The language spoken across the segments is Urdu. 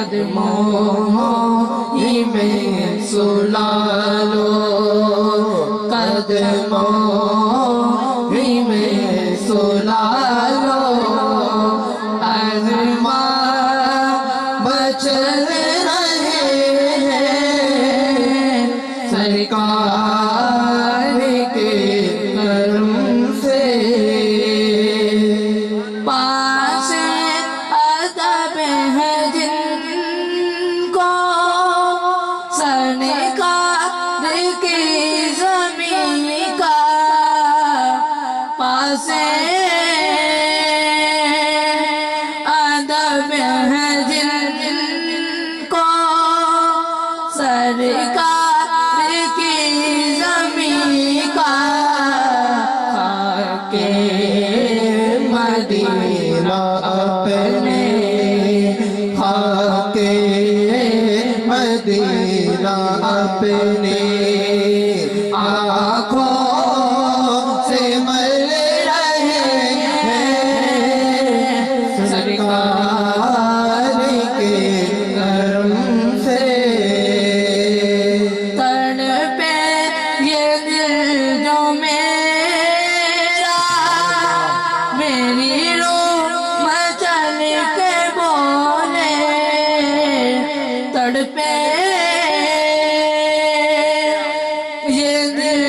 قدموں ہی میں سلا لو، قدموں ہی میں سلا لو، ارمان بچل رہے ہیں سرکار کے کرم سے، پاس ادب ہے جن کو سرکار کی زمین کا، پاس ادب ہے جن کو سرکار کی زمین کا، خاک مدینہ اپنے، خاک مدینہ اپنے آنکھوں سے مل رہے ہیں سرکار کے کرم سے، تڑپے یہ دل جو میرا، میری روح مچل کے بولے، تڑپے یہ دل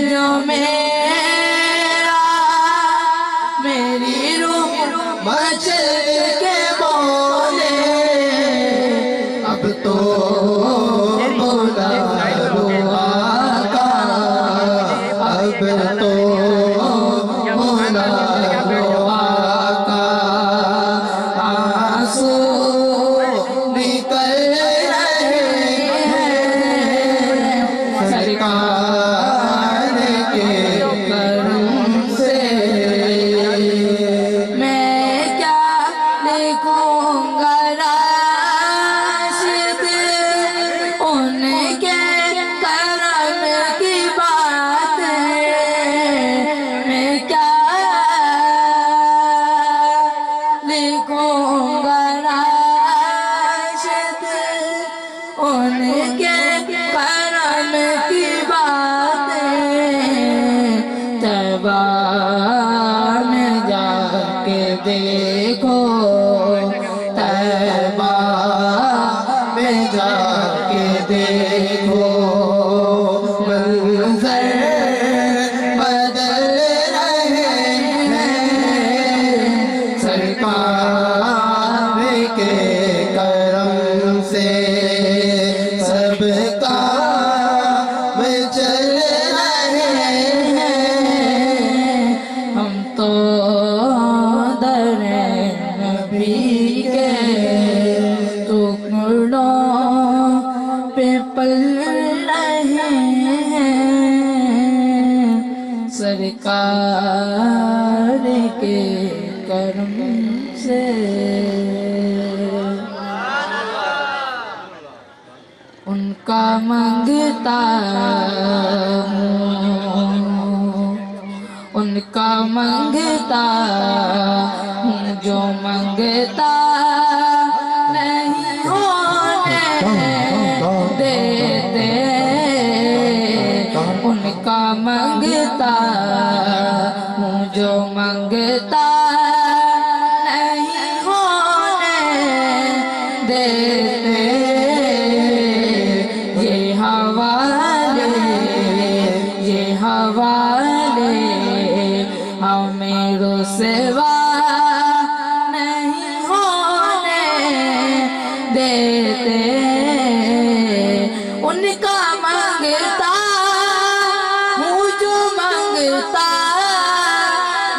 جو میرا، میری روح مچل کے بولے، اب تو بولا رو آقا، اب تو بولا رو آقا، آنسو نکل رہے ہیں سرکار کے کرم سے، میں کیا لکھوں گا راشد ان کے کرم کی بات ہے، میں کیا لکھوں گا راشد ان کے کرم کی بات ہے، طیبہ میں جا کے دیکھو، طیبہ میں جا کے دیکھو، منظر بدل رہے ہیں سرکار کے کرم سے، سب کام چل رہے ہیں، ہم تو در نبی کے ٹکڑوں پہ پل رہے ہیں سرکار کے کرم سے، ان کا منگتا ہوں، ان کا منگتا ہوں، جو منگتا نہیں ہونے دیتے، ان کا منگتا ہوں، جو منگتا نہیں ہونے دیتے، یہ حوالے ہمیں رسوا نہیں ہونے دیتے، ان کا منگتا ہوں، جو منگتا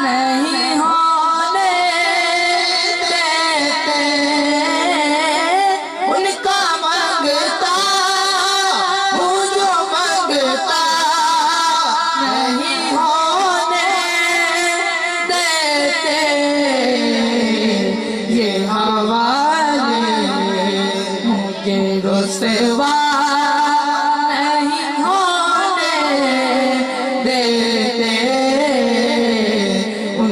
نہیں ہونے دیتے، ان کا منگتا ہوں، جو منگتا نہیں ہونے دیتے، یہ حوالے مجھے رسوا نہیں ہونے دیتے، ان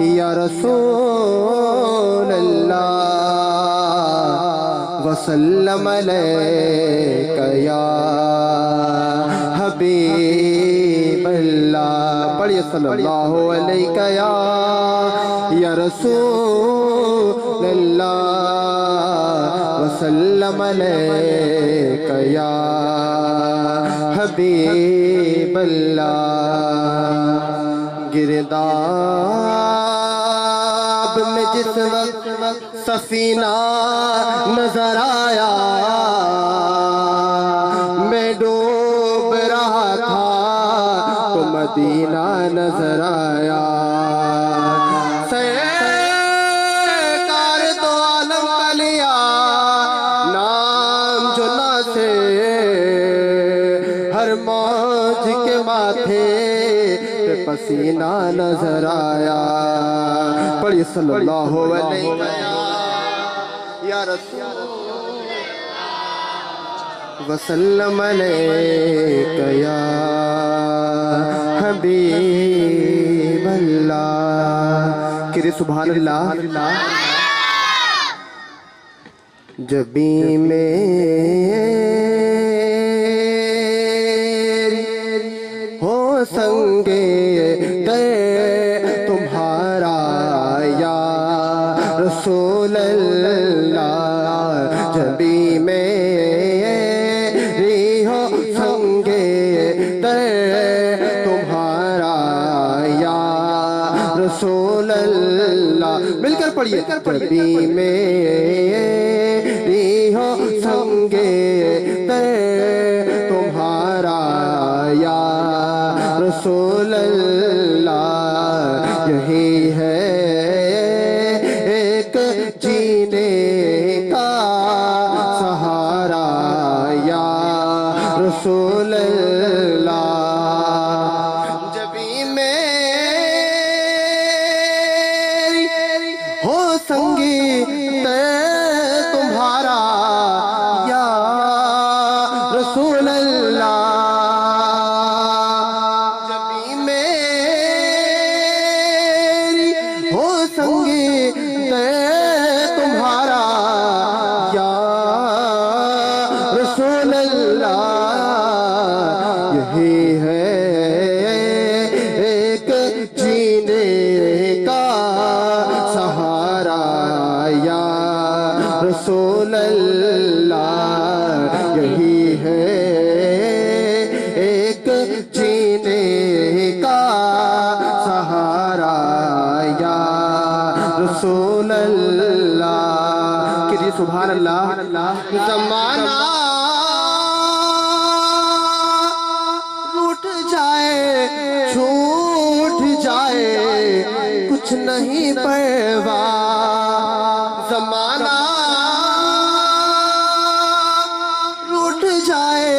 یا رسول اللہ وسلم علیک یا حبیب اللہ. پڑھیے صلی اللہ علیہ یا رسول اللہ وسلم علیک یا حبیب اللہ. گرداب میں جس وقت سفینہ نظر آیا میں ڈوب رہا تھا تو مدینہ نظر آیا. سرکار تو عالم کا لیا نام جو نہ سے ہر موج کے ماتھے پہ پسینہ نظر آیا. پڑھیے صلی اللہ علیہ یا رسول وسلم علیک یا حبیب اللہ. کہ سبحان اللہ. جبی میری ہو سنگے تمہارا یا رسول اللہ. جبی میری ہو سنگے تمہارا یا رسول اللہ. مل کر پڑھیے. جبی میری ہو سنگے تمہارا یا رسول اللہ. یہی ہے ایک جینے کا سہارا یا رسول اللہ. جبی میری ہو سنگی تمہارا یا رسول اللہ. جبی میری ہو سنگی تمہارا یا رسول اللہ. یہی ہے ایک جینے کا سہارا یا رسول اللہ. یہی ہے ایک جینے کا سہارا یا رسول اللہ. کہ جی سبحان اللہ. زمانہ روٹ جائے چھوٹ جائے کچھ نہیں پرواہ. زمانہ روٹ جائے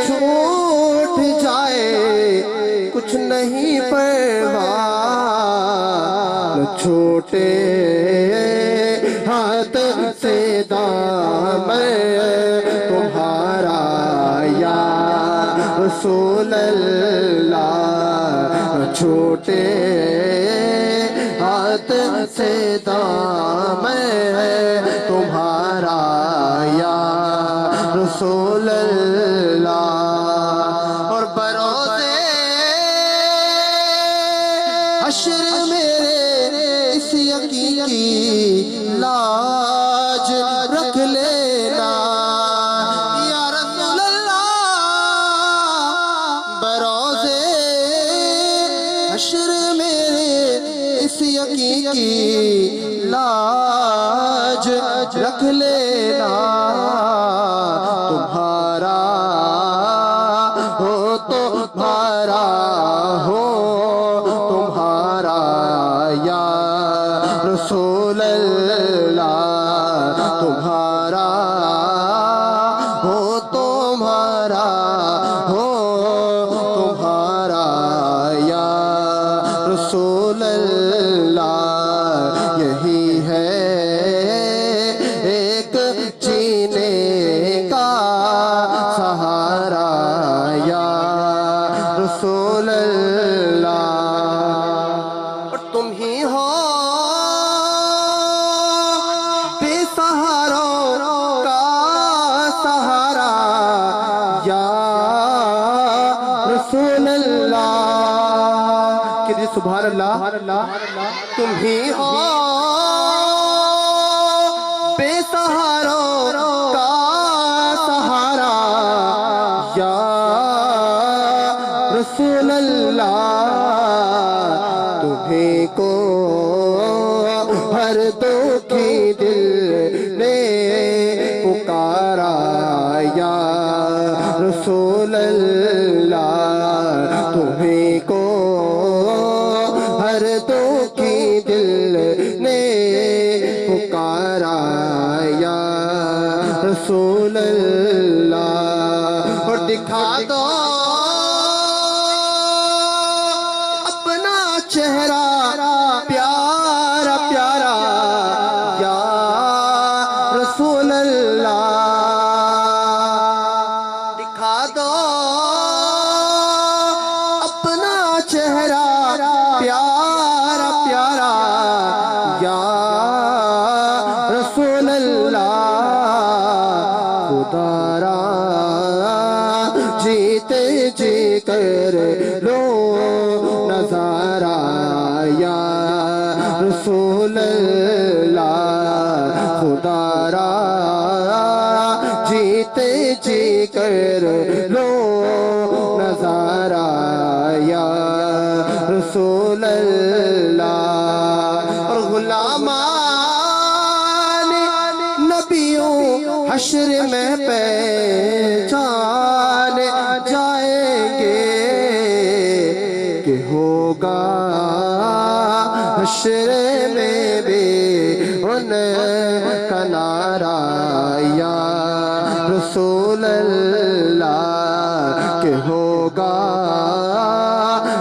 چھوٹ جائے کچھ نہیں پرواہ. چھوٹے ہاتھ سے دامن تمہارا یا رسول اللہ. چھوٹے ہاتھ سے دامن تمہارا یا رسول اللہ. اور بروزے حشر میرے اس یقین کی لاج رکھ لینا یا رسول اللہ. بروزے حشر میرے اس یقین کی لاج رکھ لینا. تمہارا ہو تمہارا ہو تمہارا یا رسول اللہ. تمہارا ہو تمہارا ہو تمہارا یا رسول اللہ. یہی ہے ایک جینے کا سہارا یا رسول اللہ اور تم ہی ہو بے سہاروں کا سہارا یا رسول اللہ کہ سبحان اللہ تم ہی ہو بے سہاروں کا سہارا یا رسول اللہ تمہیں کو ہر دکھی دل نے پکارا یا رسول اللہ تمہیں کو ہر دکھی دل نے پکارا یا رسول اللہ اور دکھا دو اپنا چہرہ پیارا پیارا یا رسول اللہ دکھا دو اپنا چہرہ پیارا پیارا یا رسول اللہ خدا را جیتے جی کر لو نظارہ یا رسول اللہ خدا را جیتے جی کر لو نظارہ یا رسول اللہ اور غلامان نبیوں حشر میں پہچان جائیں گے کہ ہوگا حشر میں بھی ان کا نعرہ یا رسول اللہ کہ ہوگا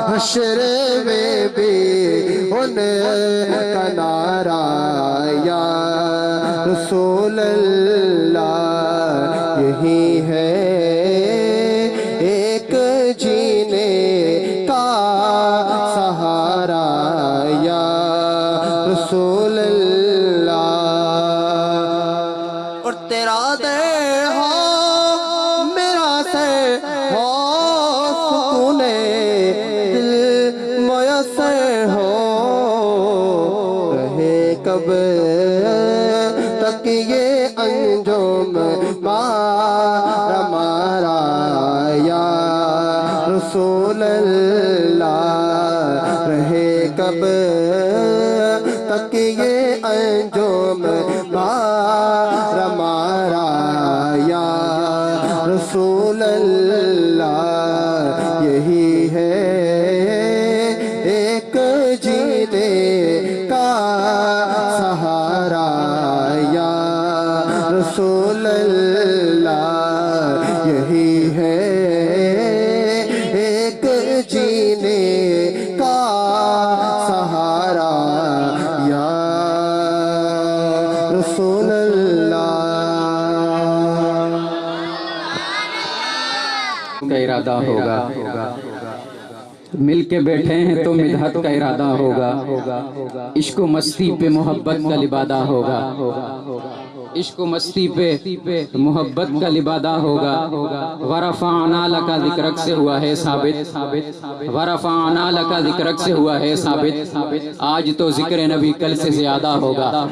حشر میں بھی ان کا نعرہ یا رسول اللہ یہی ہے ایک جینے کا سہارا یا رسول اللہ اور تیرا در ہو میرا سر ہو سکون دل میسر ہو رہے کب تک یہ انجم مارا یا رسول اللہ رہے کب تک یہ انجم مارا یا رسول اللہ یہی ہے ایک جینے کا سہارا یا رسول اللہ یہی ہے ایک جینے کا سہارا یا رسول اللہ کا ارادہ ہوگا مل کے بیٹھے ہیں تو مدحت کا ارادہ ہوگا عشق و مستی پہ محبت کا لبادہ ہوگا عشق و مستی پہ محبت کا لبادہ ہوگا ورفعنا لکا ذکرک سے ہوا ہے ثابت ورفعنا لکا ذکرک سے ہوا ہے ثابت آج تو ذکر نبی کل سے زیادہ ہوگا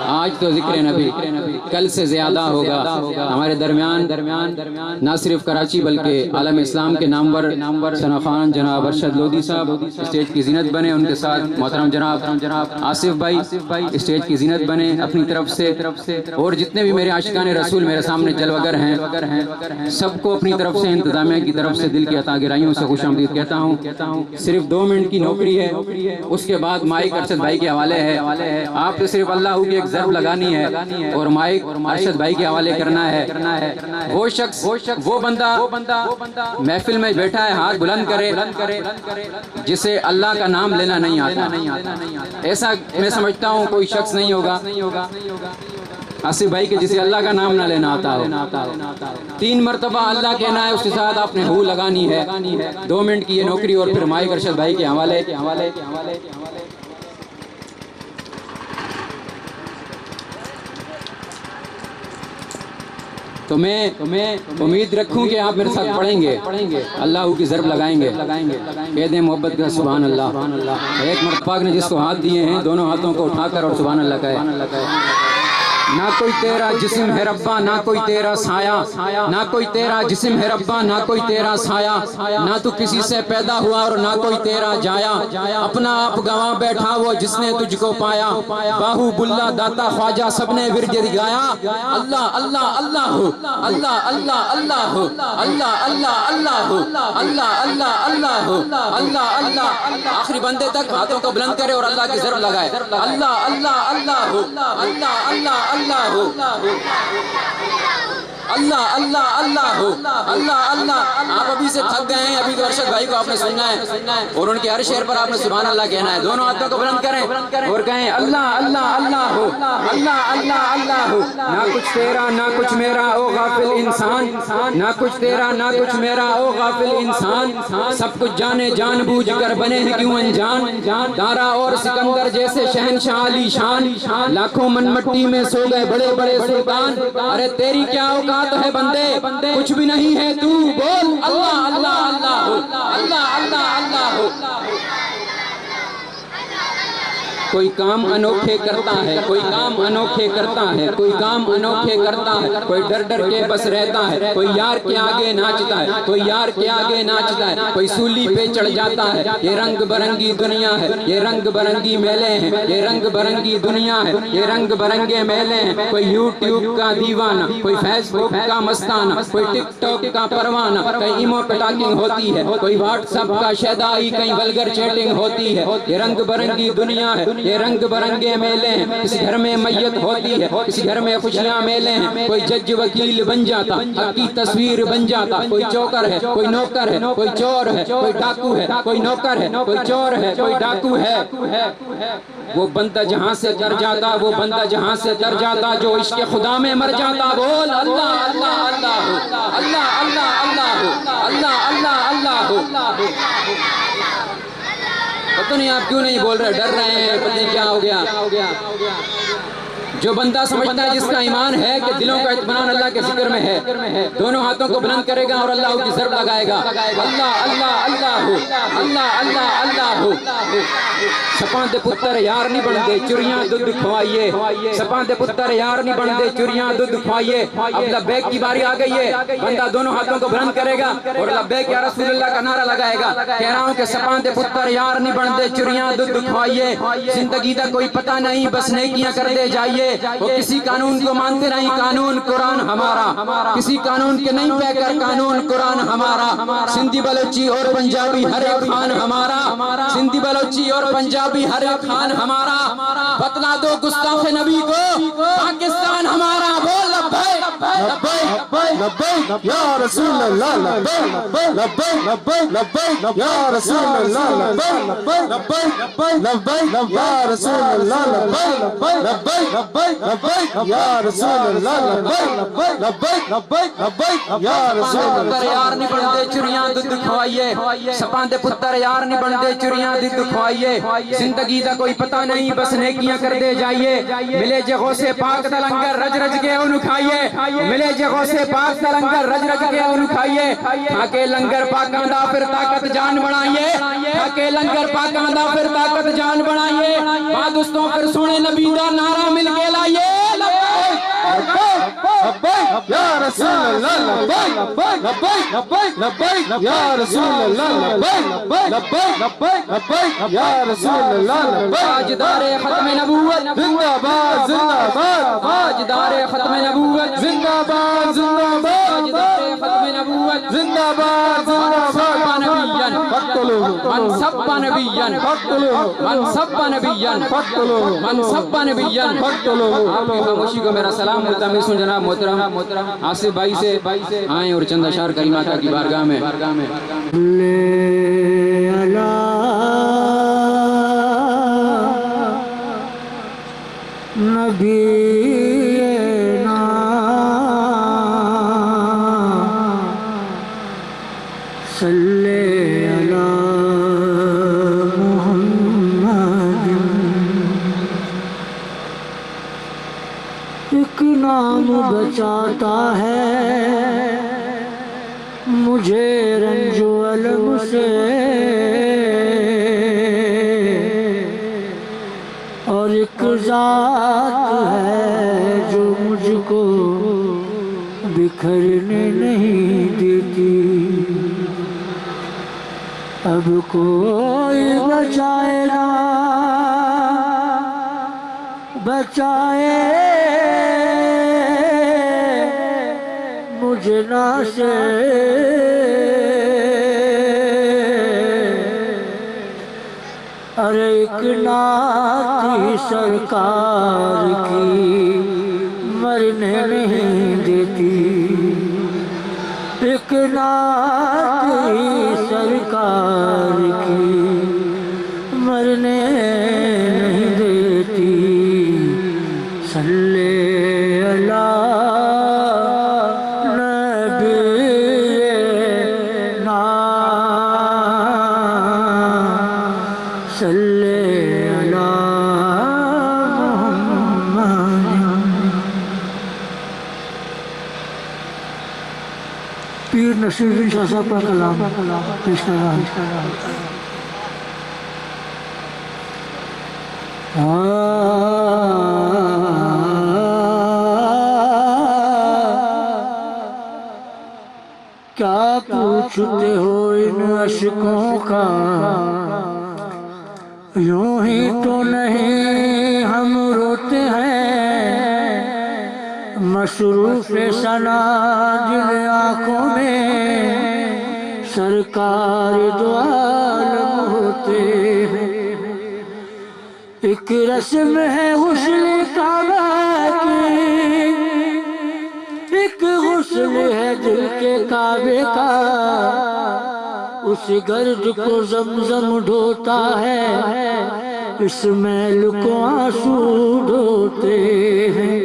آج تو ذکر نبی کل سے زیادہ ہوگا ہمارے درمیان نہ صرف کراچی بلکہ عالم اسلام کے نامور شناخان جناب ارشد لودھی صاحب اسٹیج کی زینت بنے ان کے ساتھ محترم جناب آصف بھائی اسٹیج کی زینت بنے اپنی طرف سے اور جتنے بھی میرے عاشقان رسول میرے سامنے جلوگر ہیں سب کو اپنی طرف سے انتظامیہ کی طرف سے دل کی عطا گرائیوں سے خوش آمدید کہتا ہوں صرف 2 منٹ کی نوکری ہے اس کے بعد مائک ارشد بھائی کے حوالے ہے آپ کو صرف اللہ کی ایک ضرب لگانی ہے اور مائک ارشد بھائی کے حوالے کرنا ہے وہ شخص وہ بندہ محفل میں بیٹھا ہے ہاتھ بلند کرے جسے اللہ کا نام لینا نہیں آتا ایسا میں سمجھتا ہوں کوئی شخص نہیں ہوگا آصف بھائی کے جسے اللہ کا نام نہ لینا آتا ہو 3 مرتبہ اللہ کہنا ہے، اس کے ساتھ آپ نے ہو لگانی ہے. 2 منٹ کی یہ نوکری اور پھر مائک ارشد بھائی کے حوالے. تو میں امید رکھوں کہ آپ میرے ساتھ پڑھیں گے، اللہ کی ضرب لگائیں گے، کہہ دیں محبت کا سبحان اللہ. ایک مرد پاک نے جس کو ہاتھ دیے ہیں دونوں ہاتھوں کو اٹھا کر اور سبحان اللہ کہے. نہ کوئی تیرا جسم ہے ربا نہ کوئی تیرا سایہ، نہ کوئی تیرا جسم ہے ربا نہ کوئی تیرا سایہ، نہ تو کسی سے پیدا ہوا اور نہ کوئی تیرا جایا، اپنا آپ گواں بیٹھا وہ جس نے تجھ کو پایا، باہو بلا داتا خواجہ سب نے ورد گایا، اللہ اللہ اللہ ہو، اللہ اللہ اللہ ہو، اللہ اللہ اللہ ہو، اللہ اللہ اللہ ہو، اللہ اللہ. آخری بندے تک ہاتھوں کو بلند کرے اور اللہ کی ضرب لگائے. اللہ اللہ اللہ ہو، اللہ اللہ اللہ ہو، اللہ اللہ اللہ ہو، اللہ اللہ. آپ ابھی سے تھک گئے ہیں، ابھی تو ارشد بھائی کو آپ نے سننا ہے اور ان کے ہر شعر پر آپ نے سبحان اللہ کہنا ہے. دونوں ہاتھوں کو بلند کریں اور کہیں اللہ اللہ اللہ ہو، اللہ اللہ اللہ ہو. نہ کچھ تیرا نہ کچھ میرا او غافل انسان، نہ کچھ تیرا نہ کچھ میرا او غافل انسان، سب کچھ جانے جان بوجھ کر بنے ہیں کیوں انجان. دارا اور سکندر جیسے شہنشاہ علی شان، لاکھوں من مٹی میں سو گئے بڑے بڑے سلطان. ارے تیری کیا اوقات ہے بندے، کچھ بھی نہیں ہے تو بول اللہ اللہ اللہ ہو، اللہ اللہ اللہ ہو. کوئی کام انوکھے کرتا ہے، کوئی کام انوکھے کرتا ہے، کوئی کام انوکھے کرتا ہے، کوئی ڈر ڈر کے بس رہتا ہے، کوئی یار کے آگے ناچتا ہے، کوئی یار کے آگے ناچتا ہے، کوئی سولی پہ چڑھ جاتا ہے. یہ رنگ برنگی دنیا ہے، یہ رنگ برنگی میلے ہیں، یہ رنگ برنگی دنیا ہے، یہ رنگ برنگے میلے ہیں. کوئی یوٹیوب کا دیوانہ، کوئی فیس بک کا مستانہ، کوئی ٹک ٹاک کا پروانہ، کہیں ایمو ٹاکنگ ہوتی ہے، کوئی واٹس ایپ کا شیدائی، کہیں ولگر چیٹنگ ہوتی ہے. یہ رنگ برنگی دنیا ہے، یہ رنگ برنگے میلے ہیں. کسی گھر میں میت ہوتی ہے، کسی گھر میں خوشیاں میلے ہیں. کوئی جج وکیل بن جاتا، حق کی تصویر بن جاتا. کوئی چوکر ہے، کوئی نوکر ہے، کوئی چور ہے، کوئی ڈاکو ہے، کوئی نوکر ہے، کوئی چور ہے، کوئی ڈاکو ہے. وہ بندہ جہاں سے کر جاتا، وہ بندہ جہاں سے کر جاتا جو عشق خدا میں مر جاتا. بول اللہ اللہ اللہ ہو، اللہ اللہ اللہ ہو، اللہ اللہ اللہ ہو. پتہ نہیں آپ کیوں نہیں بول رہے، ڈر رہے ہیں، پتہ نہیں کیا ہو گیا. جو بندہ سمجھتا ہے جس کا ایمان ہے کہ دلوں کا اطمینان اللہ کے ذکر میں ہے، دونوں ہاتھوں کو بلند کرے گا اور اللہ کی ضرب لگائے گا. اللہ اللہ اللہ ہو، اللہ اللہ اللہ ہو. سپاں دے پتر یار نہیں بندے چڑیاں دودھ کھوائیے، سپاں دے پتر یار نہیں بندے چڑیاں دودھ کھوائیے. اب لبیک کی باری آ گئی ہے، بندہ دونوں ہاتھوں کو بلند کرے گا اور لبیک یا رسول اللہ کا نعرہ لگائے گا. کہہ رہا ہوں کہ سپاں دے پتر یار نہیں بندے چڑیاں دودھ کھوائیے. زندگی دا کوئی پتہ نہیں بس نیکیاں کرتے جائیے. وہ کسی قانون کو مانتے نہیں، قانون قرآن ہمارا، کسی قانون کے نہیں پہ کر قانون قرآن ہمارا. سندھی بلوچی اور پنجابی ہر ایک خان ہمارا، سندھی بلوچی اور پنجابی ہر ایک خان ہمارا. بتلا دو گستاخ نبی کو پاکستان ہمارا. بول لبیک لبیک لبیک یا رسول اللہ، لبیک لبیک لبیک لبیک یا رسول اللہ، لبیک لبیک لبیک یا رسول اللہ، لبیک لبیک لبیک لبیک یا رسول اللہ، لبیک لبیک لبیک لبیک یا رسول اللہ. یار نہیں بنتے چڑیاں دودھ کھوائیے، سپاں دے پتر یار نہیں بنتے چڑیاں دودھ کھوائیے. زندگی دا کوئی پتہ نہیں بس نیکیاں کرتے جائیے. ملے جے غوث پاک دا لنگر رج رج کے انہوں کھائیے، ملے جے غوث پاک دا لنگر رج رج کے انہوں کھائیے. کھاکے لنگر پاکاں دا پھر طاقت جان بنائیے، کھاکے لنگر پاکاں دا پھر طاقت جان بنائیے. ماں دوستوں پھر سونے نبی دا نعرہ مل کے لائیے. لبیک یا رسول اللہ، لبیک لبیک لبیک لبیک یا رسول اللہ، لبیک لبیک لبیک لبیک یا رسول اللہ. تاجدار ختم نبوت زندہ باد زندہ باد، تاجدار ختم نبوت زندہ باد زندہ باد، تاجدار ختم نبوت زندہ باد زندہ باد. من سب نبیًا من سب نبیًا من سب نبیًا. آپ کی خاموشی کو میرا سلام ملتمس ہوں جناب محترم آصف بھائی سے آئیں اور چند اشعار کریمات کی بارگاہ میں. نبی نام بچاتا ہے مجھے رنج و الم سے، اور ایک ذات ہے جو مجھ کو بکھرنے نہیں دیتی، اب کوئی بچائے نہ بچائے مجھے نہ سے، ارے ایک نعت سرکار کی مرنے نہیں دیتی، ایک نعت سرکار کی مرنے نہیں دیتی، صلی اللہ صلی اللہ محمد۔ پیر نصیر الدین شاہ صاحب کا کلام پیش کر رہا ہے۔ کیا پوچھتے ہو ان اشکوں کا، یوں ہی تو نہیں ہم روتے ہیں، مصروف ثنا جن آنکھوں میں سرکار دو عالم ہوتے ہیں، ایک رسم ہے غسل کعبہ کی، ایک غسل ہے دل کے کعبے کا، اس گرد کو زمزم ڈھوتا ہے، اس میل کو آنسو ڈھوتے ہیں،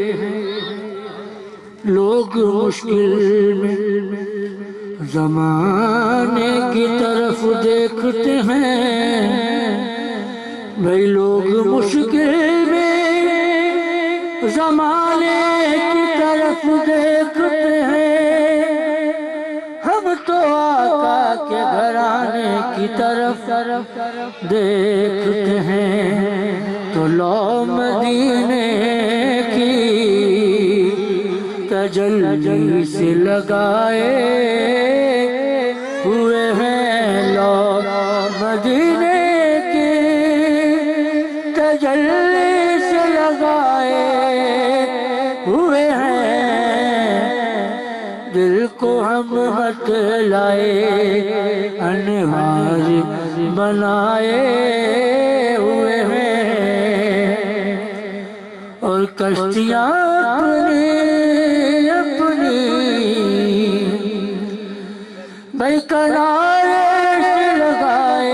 لوگ مشکل میں زمانے کی طرف دیکھتے ہیں، بھئی لوگ مشکل میں زمانے کی طرف دیکھتے ہیں، ہم تو آقا کے گھرانے کی طرف دیکھتے ہیں، تو لو مدینے کی تجلی سے لگائے ہوئے ہیں، لو مدینے کی تجلی سے لگائے ہوئے ہیں، دل کو ہم مت لائے انوار بنائے ہوئے ہیں، اور کشتیاں اپنی بھئی کنارے سے لگائے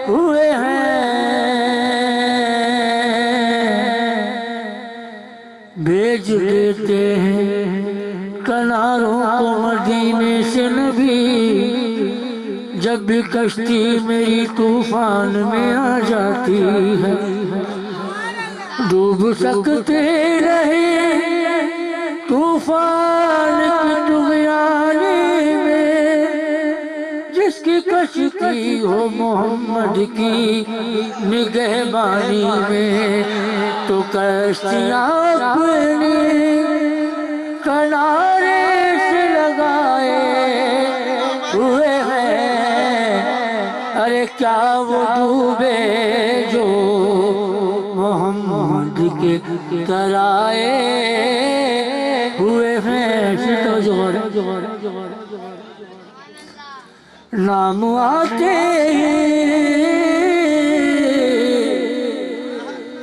ہوئے ہیں، بھیج دیتے ہیں کناروں کو مدینے سے نبی، جب بھی کشتی میری طوفان میں آ جاتی ہے، ڈوب سکتے رہے طوفان کی طغیانی میں، جس کی کشتی ہو محمد کی نگہبانی میں، تو کشتیاں اپنی کنارے سے لگائے ہوئے ہیں، ارے کیا وہ ڈوبے جو محمد کے کرائے ہوئے ہیں، نام آتے ہیں